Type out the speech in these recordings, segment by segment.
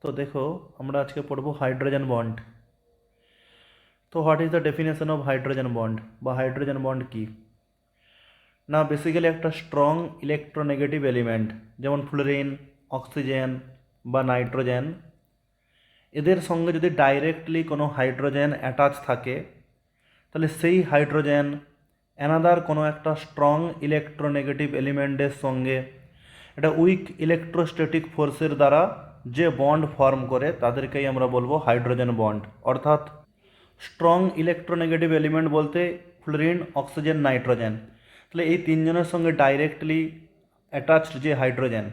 তো দেখো আমরা আজকে পড়বো হাইড্রোজেন বন্ড। তো what is the definition of hydrogen bond বা হাইড্রোজেন বন্ড কি না? বেসিক্যালি একটা স্ট্রং ইলেকট্রোনেগেটিভ এলিমেন্ট, যেমন ফ্লোরিন, অক্সিজেন বা নাইট্রোজেন, এদের সঙ্গে যদি ডাইরেক্টলি কোনো হাইড্রোজেন অ্যাটাচ থাকে তাহলে সেই হাইড্রোজেন অ্যানাদার কোনো একটা স্ট্রং ইলেকট্রোনেগেটিভ এলিমেন্টের সঙ্গে একটা উইক ইলেকট্রোস্ট্যাটিক ফোর্সের দ্বারা যে বন্ড ফর্ম করে তাদেরকেই আমরা বলবো হাইড্রোজেন বন্ড। অর্থাৎ স্ট্রং ইলেকট্রোনেগেটিভ এলিমেন্ট বলতে ফ্লোরিন, অক্সিজেন, নাইট্রোজেন, তাহলে এই তিনজনের সঙ্গে ডাইরেক্টলি অ্যাটাচড যে হাইড্রোজেন,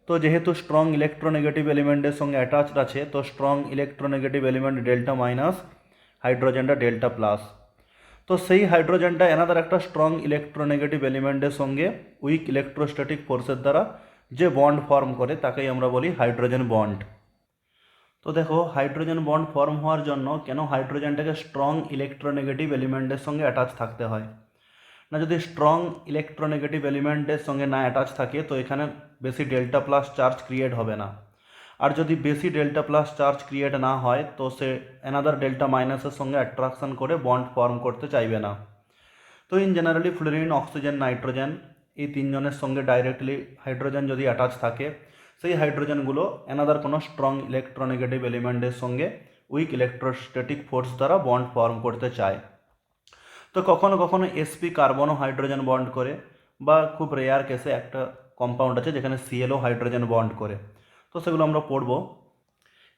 তো যেহেতু স্ট্রং ইলেকট্রোনেগেটিভ এলিমেন্টের সঙ্গে অ্যাটাচড আছে তো strong electronegative element delta minus, হাইড্রোজেনটা ডেল্টা প্লাস। তো সেই হাইড্রোজেনটা এনাদার একটা স্ট্রং ইলেকট্রোনেগেটিভ এলিমেন্টের সঙ্গে উইক ইলেকট্রোস্ট্যাটিক ফোর্সের দ্বারা যে বন্ড ফর্ম করে তাকেই আমরা বলি হাইড্রোজেন বন্ড। তো দেখো হাইড্রোজেন বন্ড ফর্ম হওয়ার জন্য কেন হাইড্রোজেনটাকে স্ট্রং ইলেকট্রোনেগেটিভ এলিমেন্টের সঙ্গে অ্যাটাচ থাকতে হয় না? যদি স্ট্রং ইলেকট্রোনেগেটিভ এলিমেন্টের সঙ্গে না অ্যাটাচ থাকে তো এখানে বেশি ডেল্টা প্লাস চার্জ ক্রিয়েট হবে না। আর যদি বেশি ডেল্টা প্লাস চার্জ ক্রিয়েট না হয় তো সে অ্যানাদার ডেল্টা মাইনাসের সঙ্গে অ্যাট্রাকশন করে বন্ড ফর্ম করতে চাইবে না। তো in generally fluorine, oxygen, nitrogen এই তিনজনের সঙ্গে ডাইরেক্টলি হাইড্রোজেন যদি অ্যাটাচ থাকে সেই হাইড্রোজেনগুলো অ্যানাদার কোনো স্ট্রং ইলেকট্রোনেগেটিভ এলিমেন্টের সঙ্গে উইক ইলেকট্রোস্ট্যাটিক ফোর্স দ্বারা বন্ড ফর্ম করতে চায়। তো কখনো কখনো এসপি কার্বনও হাইড্রোজেন বন্ড করে, বা খুব রেয়ার কেসে একটা কম্পাউন্ড আছে যেখানে সিএলও হাইড্রোজেন বন্ড করে, তো সেগুলো আমরা পড়বো।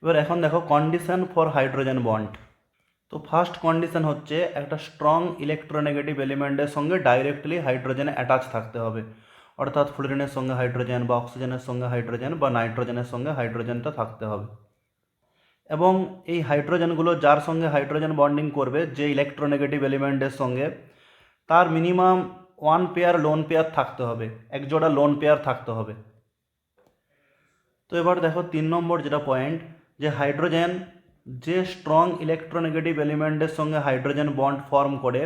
এবার এখন দেখো কন্ডিশন ফর হাইড্রোজেন বন্ড। তো ফার্স্ট কন্ডিশন হচ্ছে একটা স্ট্রং ইলেকট্রোনেগেটিভ এলিমেন্টের সঙ্গে ডাইরেক্টলি হাইড্রোজেন অ্যাটাচ থাকতে হবে। অর্থাৎ ফ্লোরিনের সঙ্গে হাইড্রোজেন বা অক্সিজেনের সঙ্গে হাইড্রোজেন বা নাইট্রোজেনের সঙ্গে হাইড্রোজেনটা থাকতে হবে। এবং এই হাইড্রোজেনগুলো যার সঙ্গে হাইড্রোজেন বন্ডিং করবে যে ইলেকট্রোনেগেটিভ এলিমেন্টের সঙ্গে, তার minimum one pair lone pair থাকতে হবে, এক জোড়া লোন পেয়ার থাকতে হবে। তো এবার দেখো 3 নম্বর যেটা পয়েন্ট, যে হাইড্রোজেন যে স্ট্রং ইলেকট্রোনেগেটিভ এলিমেন্টের সঙ্গে হাইড্রোজেন বন্ড ফর্ম করে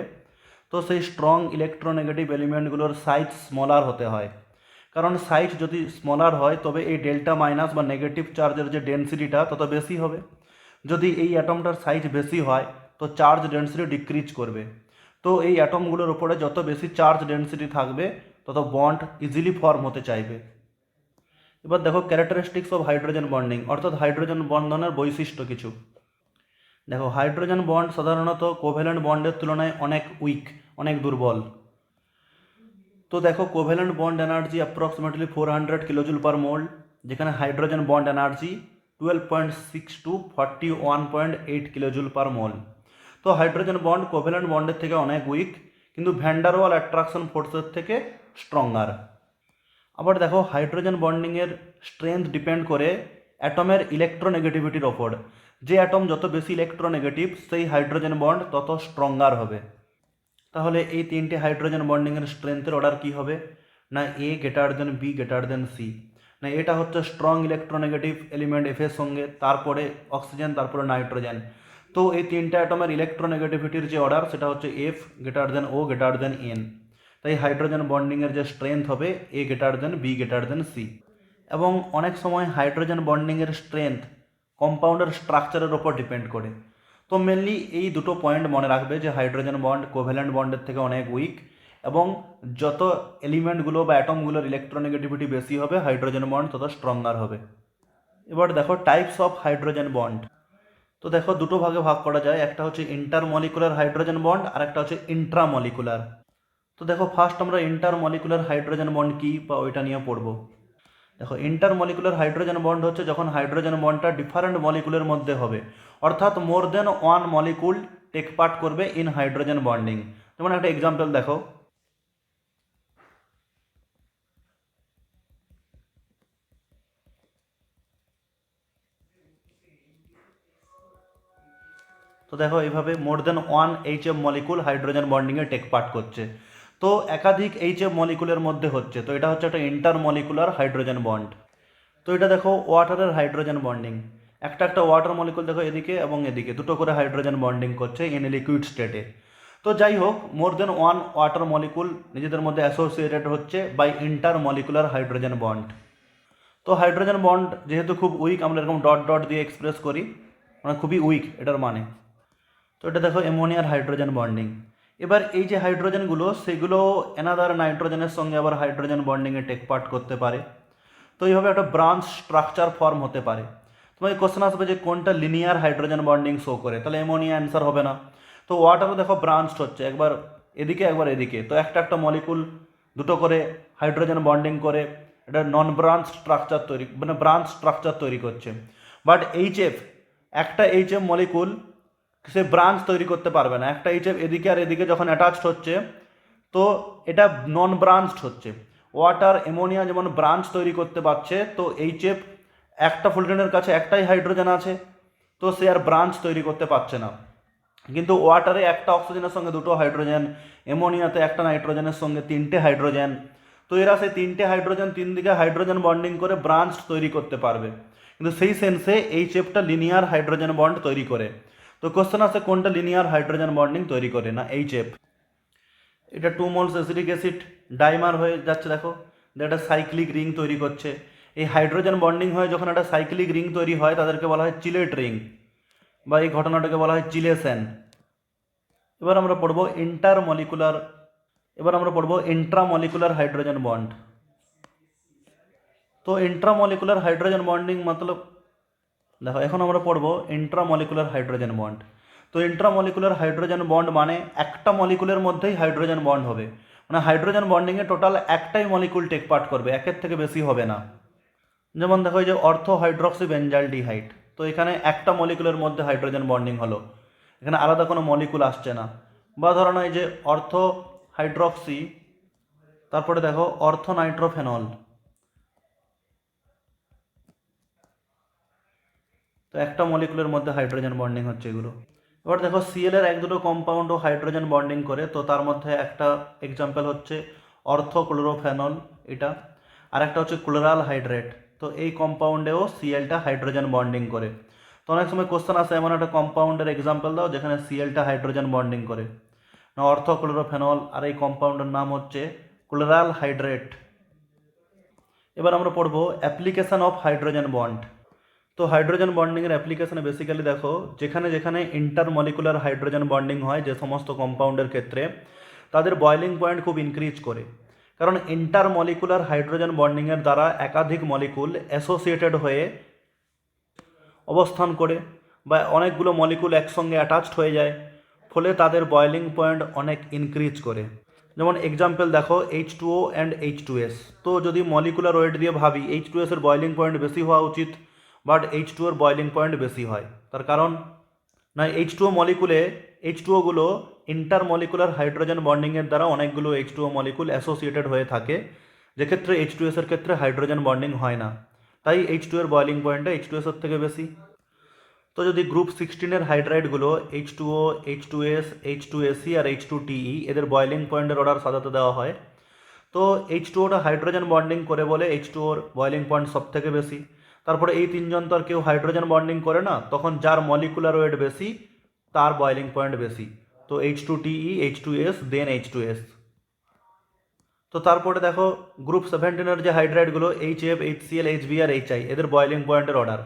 তো সেই স্ট্রং ইলেকট্রোনেগেটিভ এলিমেন্টগুলোর সাইজ স্মলার হতে হয়। কারণ সাইজ যদি স্মলার হয় তবে এই ডেল্টা মাইনাস বা নেগেটিভ চার্জের যে ডেন্সিটিটা তত বেশি হবে। যদি এই অ্যাটমটার সাইজ বেশি হয় তো চার্জ ডেন্সিটি ডিক্রিজ করবে। তো এই অ্যাটমগুলোর উপরে যত বেশি চার্জ ডেন্সিটি থাকবে তত বন্ড ইজিলি ফর্ম হতে চাইবে। এবার দেখো ক্যারেক্টারিস্টিক্স অফ হাইড্রোজেন বন্ডিং, অর্থাৎ হাইড্রোজেন বন্ধনের বৈশিষ্ট্য কিছু। দেখো হাইড্রোজেন বন্ড সাধারণত কোভ্যালেন্ট বন্ডের তুলনায় অনেক উইক, অনেক দুর্বল। তো দেখো covalent bond energy approximately 400 kilojoule per mole, যেখানে hydrogen bond energy 12.6 to 41.8 kilojoule per mole. তো হাইড্রোজেন বন্ড কোভ্যালেন্ট বন্ডের থেকে অনেক উইক, কিন্তু ভ্যান্ডারওয়াল অ্যাট্রাকশন ফোর্সের থেকে স্ট্রঙ্গার। আবার দেখো হাইড্রোজেন বন্ডিংয়ের স্ট্রেংথ ডিপেন্ড করে অ্যাটমের ইলেকট্রোনেগেটিভিটির ওপর। যে অ্যাটম যত বেশি ইলেকট্রোনেগেটিভ সেই হাইড্রোজেন বন্ড তত স্ট্রঙ্গার হবে। তাহলে এই তিনটে হাইড্রোজেন বন্ডিংয়ের স্ট্রেংথের অর্ডার কী হবে না? A greater than B greater than C. না এটা হচ্ছে স্ট্রং ইলেকট্রোনেগেটিভ এলিমেন্ট এফ এর সঙ্গে, তারপরে অক্সিজেন, তারপরে নাইট্রোজেন। তো এই তিনটে অ্যাটমের ইলেকট্রোনেগেটিভিটির যে অর্ডার সেটা হচ্ছে F greater than O greater than N. তাই হাইড্রোজেন বন্ডিংয়ের যে স্ট্রেংথ হবে A greater than B greater than C. এবং অনেক সময় হাইড্রোজেন বন্ডিংয়ের স্ট্রেংথ কম্পাউন্ডের স্ট্রাকচারের ওপর ডিপেন্ড করে। তো মেনলি এই দুটো পয়েন্ট মনে রাখবে যে হাইড্রোজেন বন্ড কোভ্যালেন্ট বন্ডের থেকে অনেক উইক, এবং যত এলিমেন্টগুলো বা অ্যাটমগুলোর ইলেকট্রোনেগেটিভিটি বেশি হবে হাইড্রোজেন বন্ড তত স্ট্রঙ্গার হবে। এবার দেখো টাইপস অফ হাইড্রোজেন বন্ড। তো দেখো দুটো ভাগে ভাগ করা যায়, একটা হচ্ছে ইন্টারমলিকুলার হাইড্রোজেন বন্ড আর একটা হচ্ছে ইন্ট্রামলিকুলার। তো দেখো ফার্স্ট আমরা ইন্টারমলিকুলার হাইড্রোজেন বন্ড কী বা ওইটা নিয়ে পড়বো। দেখো ইন্টারমলিকুলার হাইড্রোজেন বন্ড হচ্ছে যখন হাইড্রোজেন বন্ডটা ডিফারেন্ট মলিকুলের মধ্যে হবে, অর্থাৎ more than one molecule take part করবে ইন হাইড্রোজেন বন্ডিং। যেমন একটা এক্সাম্পল দেখো, তো দেখো এইভাবে more than one HF molecule hydrogen বন্ডিংয়ে টেক পার্ট করছে। তো একাধিক এইচএফ মলিকুলের মধ্যে হচ্ছে, তো এটা হচ্ছে একটা ইন্টারমলিকুলার হাইড্রোজেন বন্ড। তো এটা দেখো ওয়াটারের হাইড্রোজেন বন্ডিং, একটা একটা ওয়াটার মলিকুল দেখো এদিকে এবং এদিকে দুটো করে হাইড্রোজেন বন্ডিং করছে ইন লিকুইড স্টেটে। তো যাই হোক মোর দেন ওয়ান ওয়াটার মলিকুল নিজেদের মধ্যে অ্যাসোসিয়েটেড হচ্ছে বাই ইন্টারমলিকুলার হাইড্রোজেন বন্ড। তো তো হাইড্রোজেন বন্ড যেহেতু খুব উইক, আমরা এরকম ডট ডট দিয়ে এক্সপ্রেস করি, মানে খুবই উইক এটার মানে। তো এটা দেখো অ্যামোনিয়ার হাইড্রোজেন বন্ডিং। এবার এই যে হাইড্রোজেনগুলো, সেগুলো অ্যানাদার নাইট্রোজেনের সঙ্গে আবার হাইড্রোজেন বন্ডিংয়ে টেক পার্ট করতে পারে। তো এইভাবে একটা ব্রাঞ্চ স্ট্রাকচার ফর্ম হতে পারে। তোমাকে কোশ্চেন আসবে যে কোনটা লিনিয়ার হাইড্রোজেন বন্ডিং শো করে, তাহলে অ্যামোনিয়া অ্যান্সার হবে না। তো ওয়াটারও দেখো ব্রাঞ্চড হচ্ছে, একবার এদিকে একবার এদিকে, তো একটা একটা মলিকুল দুটো করে হাইড্রোজেন বন্ডিং করে এটা নন ব্রাঞ্চ স্ট্রাকচার তৈরি, মানে ব্রাঞ্চ স্ট্রাকচার তৈরি করছে। বাট এইচএফ, একটা এইচএফ মলিকুল সে ব্রাঞ্চ তৈরি করতে পারবে না। একটা এইচএফ এদিকে আর এদিকে যখন অ্যাটাচড হচ্ছে, তো এটা নন ব্রাঞ্চড হচ্ছে। ওয়াটার অ্যামোনিয়া যেমন ব্রাঞ্চ তৈরি করতে পারছে, তো এইচএফ একটা ফুলটনের কাছে একটাই হাইড্রোজেন আছে, তো সে আর ব্রাঞ্চ তৈরি করতে পারছে না। কিন্তু ওয়াটারে একটা অক্সিজেনের সঙ্গে দুটো হাইড্রোজেন, অ্যামোনিয়াতে একটা নাইট্রোজেনের সঙ্গে তিনটে হাইড্রোজেন, তো এরা সেই তিনটে হাইড্রোজেন তিন দিকে হাইড্রোজেন বন্ডিং করে ব্রাঞ্চ তৈরি করতে পারবে। কিন্তু সেই সেন্সে এইচএফটা লিনিয়ার হাইড্রোজেন বন্ড তৈরি করে। তো কোশ্চেন আছে কোনটা লিনিয়ার হাইড্রোজেন বন্ডিং তৈরি করে, না এইচএফ। এটা 2 মোলস অ্যাসিটিক অ্যাসিড ডাইমার হয়ে যাচ্ছে, দেখো একটা সাইক্লিক রিং তৈরি করছে। এই হাইড্রোজেন বন্ডিং হয়ে যখন একটা সাইক্লিক রিং তৈরি হয়, তাদেরকে বলা হয় চিলেট রিং, বা এই ঘটনাটাকে বলা হয় চিলেশন। এবার আমরা পড়বো ইন্ট্রামলিকুলার হাইড্রোজেন বন্ড। তো ইন্ট্রামলিকুলার হাইড্রোজেন বন্ডিং মতলব দেখো, এখন আমরা পড়বো ইন্ট্রামলিকুলার হাইড্রোজেন বন্ড। তো ইন্ট্রামলিকুলার হাইড্রোজেন বন্ড মানে একটা মলিকুলের মধ্যেই হাইড্রোজেন বন্ড হবে, মানে হাইড্রোজেন বন্ডিংয়ে টোটাল একটাই মলিকুল টেক পার্ট করবে, একের থেকে বেশি হবে না। যেমন দেখো এই যে অর্থো হাইড্রক্সি বেঞ্জালডিহাইড, তো এখানে একটা মলিকুলের মধ্যে হাইড্রোজেন বন্ডিং হলো, এখানে আলাদা কোনো মলিকুল আসছে না। বা ধরো না এই যে অর্থো হাইড্রক্সি, তারপরে দেখো অর্থো নাইট্রোফেনল, তো একটা মলিকুলের মধ্যে হাইড্রোজেন বন্ডিং হচ্ছে এগুলো। এবার দেখো সিএল এর এক দুটো কম্পাউন্ডও হাইড্রোজেন বন্ডিং করে, তো তার মধ্যে একটা এক্সাম্পল হচ্ছে অর্থোক্লোরোফেনল এটা, আর একটা হচ্ছে ক্লোরাল হাইড্রেট। তো এই কম্পাউন্ডেও সিএলটা হাইড্রোজেন বন্ডিং করে। তো অনেক সময় কোশ্চেন আসে এমন একটা কম্পাউন্ডের এক্সাম্পল দাও যেখানে সিএলটা হাইড্রোজেন বন্ডিং করে, না অর্থোক্লোরোফেনল, আর এই কম্পাউন্ডের নাম হচ্ছে ক্লোরাল হাইড্রেট। এবার আমরা পড়বো অ্যাপ্লিকেশন অফ হাইড্রোজেন বন্ড। তো হাইড্রোজেন বন্ডিংয়ের অ্যাপ্লিকেশনে বেসিক্যালি দেখো যেখানে যেখানে ইন্টারমলিকুলার হাইড্রোজেন বন্ডিং হয় যে সমস্ত কম্পাউন্ডের ক্ষেত্রে, তাদের বয়লিং পয়েন্ট খুব ইনক্রিজ করে। কারণ ইন্টারমলিকুলার হাইড্রোজেন বন্ডিংয়ের দ্বারা একাধিক মলিকুল অ্যাসোসিয়েটেড হয়ে অবস্থান করে, বা অনেকগুলো মলিকুল একসঙ্গে অ্যাটাচড হয়ে যায়, ফলে তাদের বয়লিং পয়েন্ট অনেক ইনক্রিজ করে। যেমন এক্সাম্পল দেখো H2O অ্যান্ড H2S। তো যদি মলিকুলার ওয়েট দিয়ে ভাবি, H2S এর বয়লিং পয়েন্ট বেশি হওয়া উচিত, বাট H2O এর বয়লিং পয়েন্ট বেশি হয়। তার কারণ না, H2O মলিকুলে H2O ইন্টারমলিকুলার হাইড্রোজেন বন্ডিংয়ের দ্বারা অনেকগুলো H2O মলিকুল অ্যাসোসিয়েটেড হয়ে থাকে, যেক্ষেত্রে H2S এর ক্ষেত্রে হাইড্রোজেন বন্ডিং হয় না, তাই H2 এর বয়লিং পয়েন্টটা H2S এর থেকে বেশি। তো যদি গ্রুপ 16 এর হাইড্রাইডগুলো H2O, H2S, H2Ac আর H2TE এদের বয়লিং পয়েন্টের অর্ডার সাজাতে দেওয়া হয়, তো H2Oটা হাইড্রোজেন বন্ডিং করে বলে H2Oর বয়লিং পয়েন্ট সব থেকে বেশি। তারপরে এই তিনজন তো আর কেউ হাইড্রোজেন বন্ডিং করে না, তখন যার মলিকুলার ওয়েট বেশি তার বয়লিং পয়েন্ট বেশি। তো H2TE, H2S, দেন H2S। তো তারপরে দেখো গ্রুপ 17 এর যে হাইড্রাইডগুলো HF, HCl, HB আর HI এদের বয়লিং পয়েন্টের অর্ডার।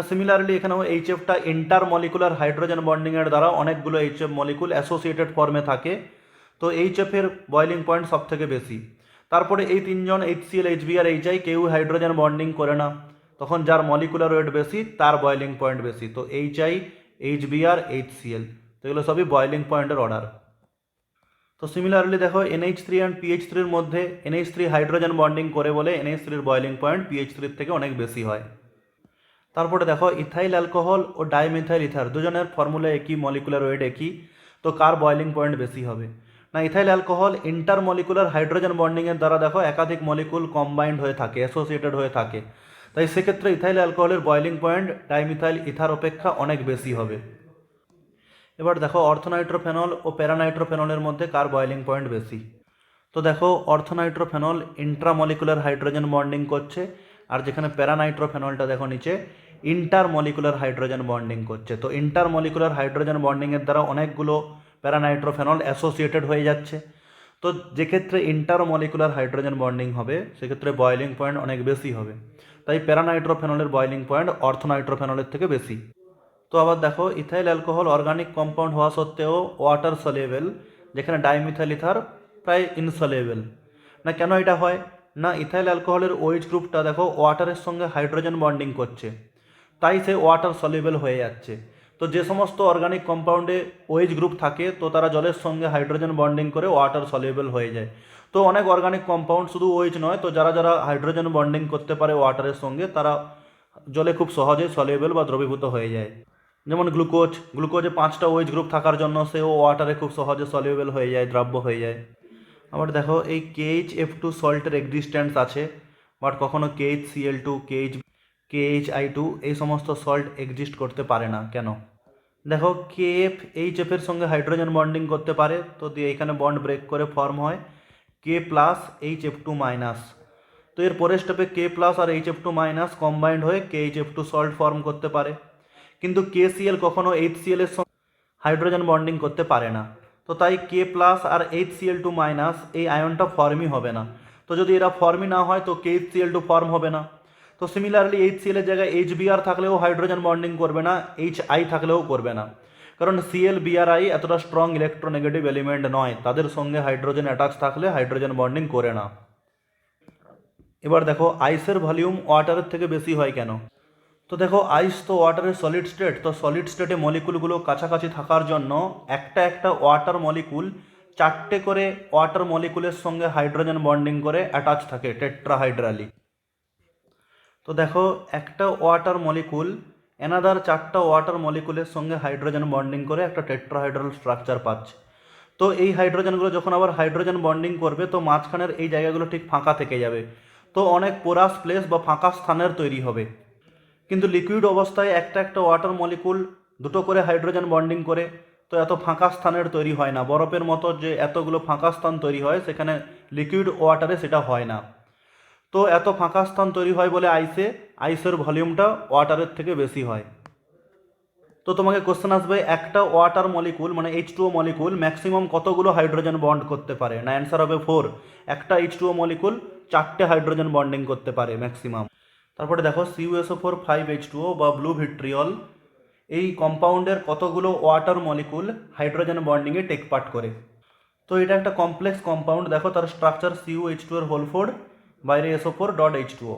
সিমিলারলি এখানেও এইচএফটা ইন্টারমলিকুলার হাইড্রোজেন বন্ডিংয়ের দ্বারা অনেকগুলো এইচএফ মলিকুল অ্যাসোসিয়েটেড ফর্মে থাকে, তো এইচএফের বয়লিং পয়েন্ট সব থেকে বেশি। তারপরে এই তিনজন HCl, HB আর HI কেউ হাইড্রোজেন বন্ডিং করে না, তখন যার মলিকুলার ওয়েট বেশি তার বয়লিং পয়েন্ট বেশি। তো HI, HB আর HCl, তো এগুলো সবই বয়লিং পয়েন্টের অর্ডার। তো সিমিলারলি দেখো NH3 অ্যান্ড PH3 এর মধ্যে NH3 হাইড্রোজেন বন্ডিং করে বলে NH3 এর বয়লিং পয়েন্ট PH3 থেকে অনেক বেশি হয়। তারপরে দেখো ইথাইল অ্যালকোহল ও ডাইমিথাইল ইথার দুজনের ফর্মুলা একই, মলিকুলার ওয়েট একই, তো কার বয়লিং পয়েন্ট বেশি হবে, না ইথাইল অ্যালকোহল ইন্টারমলিকুলার হাইড্রোজেন বন্ডিংয়ের দ্বারা দেখো একাধিক মলিকুল কম্বাইন্ড হয়ে থাকে, অ্যাসোসিয়েটেড হয়ে থাকে, তাই সেক্ষেত্রে ইথাইল অ্যালকোহলের বয়লিং পয়েন্ট ডাইমিথাইল ইথার অপেক্ষা অনেক বেশি হবে। এবার দেখো অর্থোনাইট্রোফেনল ও প্যারানাইট্রোফেনলের মধ্যে কার বয়লিং পয়েন্ট বেশি। তো দেখো অর্থোনাইট্রোফেনল ইন্ট্রামলিকুলার হাইড্রোজেন বন্ডিং করছে, আর যেখানে প্যারানাইট্রোফেনলটা দেখো নিচে ইন্টারমলিকুলার হাইড্রোজেন বন্ডিং করছে। তো ইন্টারমলিকুলার হাইড্রোজেন বন্ডিংয়ের দ্বারা অনেকগুলো প্যারানাইট্রোফেনল অ্যাসোসিয়েটেড হয়ে যাচ্ছে, তো যেক্ষেত্রে ইন্টারমলিকুলার হাইড্রোজেন বন্ডিং হবে সেক্ষেত্রে বয়লিং পয়েন্ট অনেক বেশি হবে। তাই প্যারানাইট্রোফেনলের বয়লিং পয়েন্ট অর্থোনাইট্রোফেনলের থেকে বেশি। তো আবার দেখো, ইথাইল অ্যালকোহল অর্গানিক কম্পাউন্ড হওয়া সত্ত্বেও ওয়াটার সলিউবল, যেখানে ডাইমিথাইল ইথার প্রায় ইনসলিউবল। না কেন এটা হয়? না, ইথাইল অ্যালকোহলের ওএইচ গ্রুপটা দেখো ওয়াটারের সঙ্গে হাইড্রোজেন বন্ডিং করছে, তাই সে ওয়াটার সলিউবল হয়ে যাচ্ছে। তো যে সমস্ত অর্গানিক কম্পাউন্ডে ওএইচ গ্রুপ থাকে, তো তারা জলের সঙ্গে হাইড্রোজেন বন্ডিং করে ওয়াটার সলিউবল হয়ে যায়। তো অনেক অর্গানিক কম্পাউন্ড শুধু ওএইচ নয়, তো যারা যারা হাইড্রোজেন বন্ডিং করতে পারে ওয়াটারের সঙ্গে, তারা জলে খুব সহজেই সলিউবল বা দ্রবীভূত হয়ে যায়। যেমন গ্লুকোজে 5টা ওএইচ গ্রুপ থাকার জন্য সে ওয়াটারে খুব সহজে সলিউবল হয়ে যায়, দ্রাব্য হয়ে যায়। আবার দেখো, এই KHF2 সল্টের এক্সিস্টেন্স আছে, বাট কখনো KHCl2, KHI2 এই সমস্ত সল্ট এক্সিস্ট করতে পারে না। কেন? দেখো, KFHF এর সঙ্গে হাইড্রোজেন বন্ডিং করতে পারে, তো দিয়ে এখানে বন্ড ব্রেক করে ফর্ম হয় K+HF2-। তো এর পরের স্টেপে K+ আর HF2- কম্বাইন্ড হয়ে KHF2 সল্ট ফর্ম করতে পারে। কিন্তু KCl কখনো HCl এর সঙ্গে হাইড্রোজেন বন্ডিং করতে পারে না। তো তাই K+ আর HCl2- এই আয়নটা ফর্মই হবে না। তো যদি এরা ফর্মই না হয়, তো KCl2 ফর্ম হবে না। তো সিমিলারলি HCl এর জায়গায় HBr থাকলেও হাইড্রোজেন বন্ডিং করবে না, HI থাকলেও করবে না, কারণ Cl-Bri এতটা স্ট্রং ইলেকট্রোনেগেটিভ এলিমেন্ট নয়, তাদের সঙ্গে হাইড্রোজেন অ্যাটাচ থাকলে হাইড্রোজেন বন্ডিং করে না। এবার দেখো, আইসের ভলিউম ওয়াটারের থেকে বেশি হয় কেন? তো দেখো, আইস তো ওয়াটারের সলিড স্টেট, তো সলিড স্টেটে মলিকুলগুলো কাছাকাছি থাকার জন্য একটা একটা ওয়াটার মলিকুল 4টে করে ওয়াটার মলিকুলের সঙ্গে হাইড্রোজেন বন্ডিং করে অ্যাটাচ থাকে টেট্রাহাইড্রালি। তো দেখো, একটা ওয়াটার মলিকুল অ্যানাদার 4টা ওয়াটার মলিকুলের সঙ্গে হাইড্রোজেন বন্ডিং করে একটা টেট্রাহাইড্রাল স্ট্রাকচার পাচ্ছে। তো এই হাইড্রোজেনগুলো যখন আবার হাইড্রোজেন বন্ডিং করবে, তো মাঝখানের এই জায়গাগুলো ঠিক ফাঁকা থেকে যাবে, তো অনেক পোরাস প্লেস বা ফাঁকা স্থানের তৈরি হবে। কিন্তু লিকুইড অবস্থায় একটা একটা ওয়াটার মলিকুল 2টো করে হাইড্রোজেন বন্ডিং করে, তো এত ফাঁকা স্থানের তৈরি হয় না। বরফের মতো যে এতগুলো ফাঁকা স্থান তৈরি হয়, সেখানে লিকুইড ওয়াটারে সেটা হয় না। তো এত ফাঁকা স্থান তৈরি হয় বলে আইসের ভলিউমটা ওয়াটারের থেকে বেশি হয়। তো তোমাকে কোশ্চেন আসবে, একটা ওয়াটার মলিকুল মানে H2O মলিকুল ম্যাক্সিমাম কতগুলো হাইড্রোজেন বন্ড করতে পারে? না, অ্যান্সার হবে 4। একটা H2O মলিকুল 4টে হাইড্রোজেন বন্ডিং করতে পারে ম্যাক্সিমাম। তারপরে দেখো, CuSO4 5H2O বা ব্লু ভিট্রিয়ল, এই কম্পাউন্ডের কতগুলো ওয়াটার মলিকুল হাইড্রোজেন বন্ডিংয়ে টেক পার্ট করে? তো এটা একটা কমপ্লেক্স কম্পাউন্ড। দেখো, তার স্ট্রাকচার CuH2 এর হোল 4, বাইরে SO4.H2O।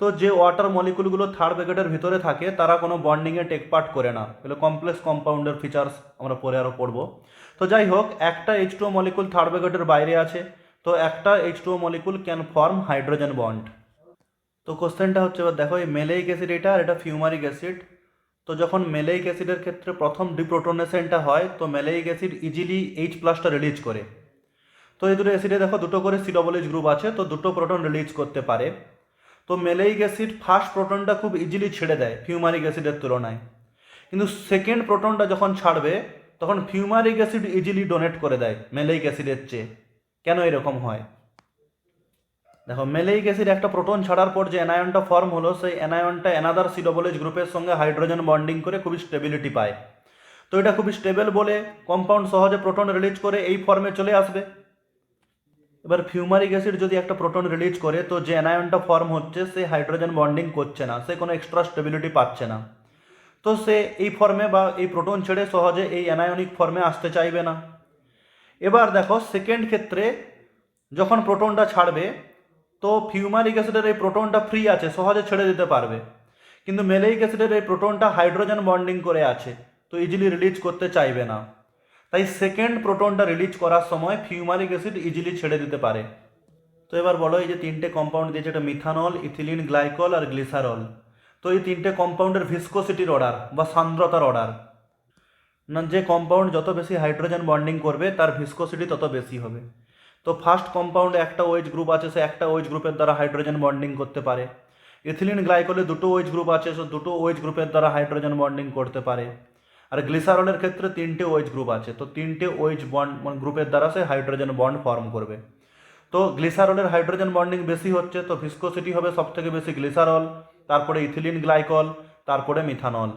তো যে ওয়াটার মলিকুলগুলো থার্ড ব্র্যাকেটের ভিতরে থাকে, তারা কোনো বন্ডিংয়ে টেক পার্ট করে না। এগুলো কমপ্লেক্স কম্পাউন্ডের ফিচার্স, আমরা পরে আরও পড়বো। তো যাই হোক, একটা H2O মলিকুল থার্ড ব্র্যাকেটের বাইরে আছে, তো একটা H2O molecule can form hydrogen bond. তো কোশ্চেনটা হচ্ছে, এবার দেখো, এই মেলেইক অ্যাসিড এটা আর এটা ফিউমারিক অ্যাসিড। তো যখন মেলেইক অ্যাসিডের ক্ষেত্রে প্রথম ডিপ্রোটনেশনটা হয়, তো মেলেইক অ্যাসিড ইজিলি H+টা রিলিজ করে। তো এই দুটো অ্যাসিডে দেখো 2টো করে COOH গ্রুপ আছে, তো 2টো প্রোটন রিলিজ করতে পারে। তো মেলেইক অ্যাসিড ফার্স্ট প্রোটনটা খুব ইজিলি ছেড়ে দেয় ফিউমারিক অ্যাসিডের তুলনায়, কিন্তু সেকেন্ড প্রোটনটা যখন ছাড়বে, তখন ফিউমারিক অ্যাসিড ইজিলি ডোনেট করে দেয় মেলেইক অ্যাসিডের চেয়ে। কেন এরকম হয়? দেখো, মেলেইক অ্যাসিড একটা প্রোটন ছাড়ার পর যে অ্যানায়নটা ফর্ম হলো, সেই অ্যানায়নটা অ্যানাদার COOH গ্রুপের সঙ্গে হাইড্রোজেন বন্ডিং করে খুবই স্টেবিলিটি পায়। তো এটা খুবই স্টেবল বলে কম্পাউন্ড সহজে প্রোটন রিলিজ করে এই ফর্মে চলে আসবে। এবার ফিউমারিক অ্যাসিড যদি একটা প্রোটন রিলিজ করে, তো যে অ্যানায়নটা ফর্ম হচ্ছে, সে হাইড্রোজেন বন্ডিং করছে না, সে কোনো এক্সট্রা স্টেবিলিটি পাচ্ছে না, তো সে এই ফর্মে বা এই প্রোটন ছেড়ে সহজে এই অ্যানায়নিক ফর্মে আসতে চাইবে না। এবার দেখো, সেকেন্ড ক্ষেত্রে যখন প্রোটনটা ছাড়বে, তো ফিউমারিক অ্যাসিডের এই প্রোটনটা ফ্রি আছে, সহজে ছেড়ে দিতে পারবে, কিন্তু মেলেইক অ্যাসিডের এই প্রোটনটা হাইড্রোজেন বন্ডিং করে আছে, তো ইজিলি রিলিজ করতে চাইবে না। তাই সেকেন্ড প্রোটনটা রিলিজ করার সময় ফিউমারিক অ্যাসিড ইজিলি ছেড়ে দিতে পারে। তো এবার বলো, এই যে 3টে কম্পাউন্ড দিয়েছে, এটা মিথানল, ইথিলিন গ্লাইকল আর গ্লিসারল। তো এই 3টে কম্পাউন্ডের ভিসকোসিটির অর্ডার বা সান্দ্রতার অর্ডার, না, যে কম্পাউন্ড যত বেশি হাইড্রোজেন বন্ডিং করবে তার ভিসকোসিটি তত বেশি হবে। তো ফার্স্ট কম্পাউন্ডে একটা OH গ্রুপ আছে, সে একটা OH গ্রুপের দ্বারা হাইড্রোজেন বন্ডিং করতে পারে। ইথিলিন গ্লাইকলে 2টো OH গ্রুপ আছে, সে 2টো OH গ্রুপের দ্বারা হাইড্রোজেন বন্ডিং করতে পারে। আর গ্লিসারলের ক্ষেত্রে 3টে OH গ্রুপ আছে, তো 3টে OH বন্ড গ্রুপের দ্বারা সে হাইড্রোজেন বন্ড ফর্ম করবে। তো গ্লিসারলের হাইড্রোজেন বন্ডিং বেশি হচ্ছে, তো ভিসকোসিটি হবে সব থেকে বেশি গ্লিসারল, তারপরে ইথিলিন গ্লাইকল, তারপরে মিথানল।